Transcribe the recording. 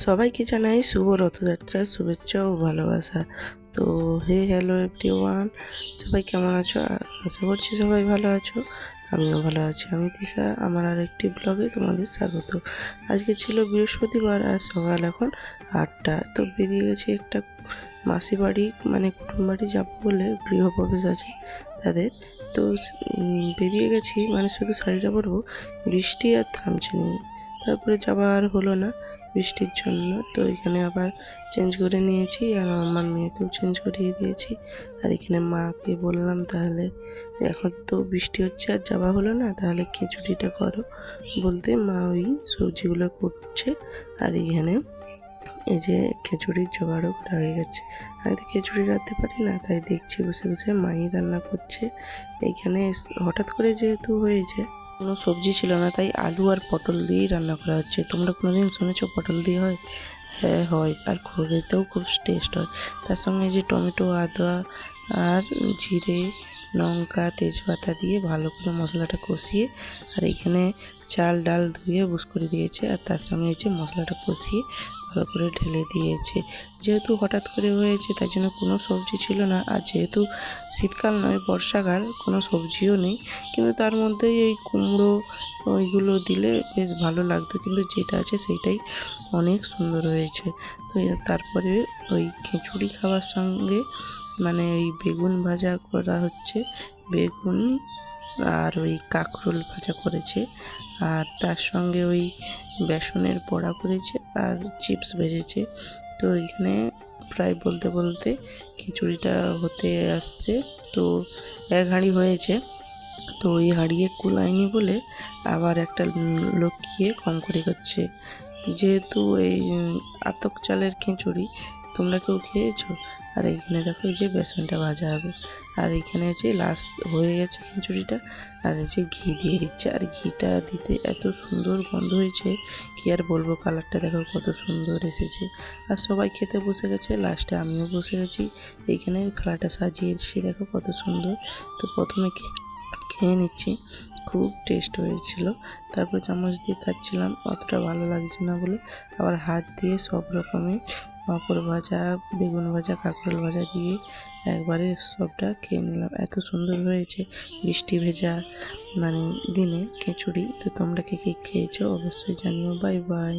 সবাইকে জানাই শুভ রথযাত্রার শুভেচ্ছা ও ভালোবাসা। তো হ্যালো এভরিওয়ান, সবাই কেমন আছো? আশা করছি সবাই ভালো আছো, আমিও ভালো আছি। আমি দিশা, আমার আর একটি ব্লগে তোমাদের স্বাগত। আজকে ছিল বৃহস্পতিবার আর সকাল এখন 8টা। তো বেরিয়ে গেছি একটা মাসি বাড়ি, মানে কুটুম বাড়ি যাবো বলে, গৃহপ্রবেশ আছে তাদের। তো বেরিয়ে গেছি, মানে শুধু শাড়িটা পরবো, বৃষ্টি আর থামছে নি। তারপরে যাওয়া আর হলো না বৃষ্টির জন্য। তো এখানে আবার চেঞ্জ করে নিয়েছি আর আমার মেয়েকেও চেঞ্জ করিয়ে দিয়েছি। আর এখানে মাকে বললাম, তাহলে এখন তো বৃষ্টি হচ্ছে আর যাওয়া হলো না, তাহলে খিচুড়িটা করো বলতে মা ওই সবজিগুলো করছে। আর এখানে এই যে খিচুড়ির জোগাড়ও করা হয়ে গেছে। আমি তো খিচুড়ি রাঁধতে পারি না, তাই দেখছি বসে বসে মাই রান্না করছে। এইখানে হঠাৎ করে যেহেতু হয়েছে, কোনো সবজি ছিল না, তাই আলু আর পটল দিয়েই রান্না করা হচ্ছে। তোমরা কোনোদিন শুনেছো পটল দিয়ে হয়? হ্যাঁ হয়, আর খেতেও খুব টেস্ট হয়। তার সঙ্গে যে টমেটো, আদা আর জিরে, লঙ্কা, তেজপাতা দিয়ে ভালো করে মশলাটা কষিয়ে, আর এখানে চাল ডাল ধুয়ে বুস করে দিয়েছে, আর তার সঙ্গে যে মশলাটা কষিয়ে ভালো করে ঢেলে দিয়েছে। যেহেতু হঠাৎ করে হয়েছে তাই জন্য কোনো সবজি ছিল না, আর যেহেতু শীতকাল নয় বর্ষাকাল, কোনো সবজিও নেই। কিন্তু তার মধ্যেই এই কুমড়ো ওইগুলো দিলে বেশ ভালো লাগতো, কিন্তু যেটা আছে সেইটাই অনেক সুন্দর হয়েছে। তো তারপরে ওই খিচুড়ি খাওয়ার সঙ্গে মানে ওই বেগুন ভাজা করা হচ্ছে, বেগুন আর ওই কাঁকরোল ভাজা করেছে, আর তার সঙ্গে ওই বেসনের বড়া করেছে আর চিপস ভেজেছে। তো এখানে প্রায় বলতে বলতে খিচুড়িটা হতে আসছে। তো এক হাঁড়ি হয়েছে, তো ওই হাঁড়িয়ে কুলায়নি বলে আবার একটা লোক গিয়ে কম করে করছে। যেহেতু এই আতপ চালের খিচুড়ি, তোমরা কেউ খেয়েছো? আর এইখানে দেখো এই যে বেসনটা ভাজা হবে, আর এইখানে যে লাস্ট হয়ে গেছে খিচুড়িটা, আর এই যে ঘি দিয়ে দিচ্ছে। আর ঘিটা দিতে এত সুন্দর গন্ধ হয়েছে, কি আর বলবো, কালারটা দেখো কত সুন্দর এসেছে। আর সবাই খেতে বসে গেছে, লাস্টে আমিও বসে গেছি। এইখানে থালাটা সাজিয়ে এসেছি, দেখো কত সুন্দর। তো প্রথমে খেয়ে নিচ্ছি, খুব টেস্ট হয়েছিল। তারপর চামচ দিয়ে খাচ্ছিলাম, অতটা ভালো লাগছে না বলে আবার হাত দিয়ে সব রকমের পাঁপড় ভাজা, বেগুন ভাজা, কাঁকরোল ভাজা দিয়ে একবারে সবটা খেয়ে নিলাম। এত সুন্দর হয়েছে বৃষ্টি ভেজা মানে দিনে খিচুড়ি। তো তোমরা কে কে খেয়েছো অবশ্যই জানিও। Bye bye.